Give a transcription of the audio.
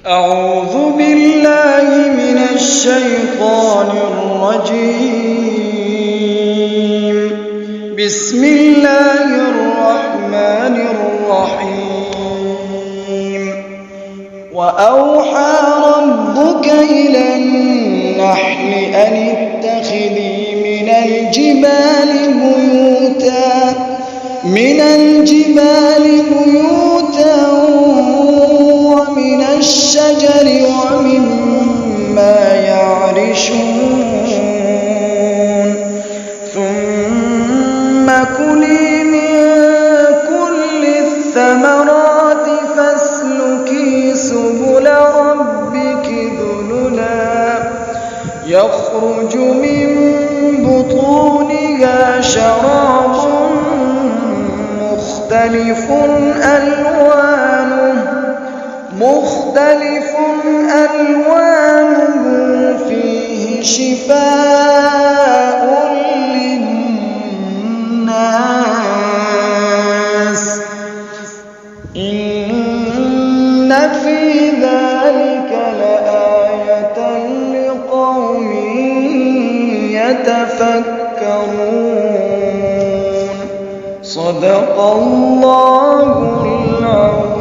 أعوذ بالله من الشيطان الرجيم. بسم الله الرحمن الرحيم. وأوحى ربك إلى النحل أن اتخذي من الجبال بيوتا ومن الشجر ومما يعرشون ثم كلي من كل الثمرات فاسلكي سبل ربك ذللا يخرج من بطونها شراب مختلف ألوانه فيه شفاء للناس إن في ذلك لآية لقوم يتفكرون. صدق الله العظيم.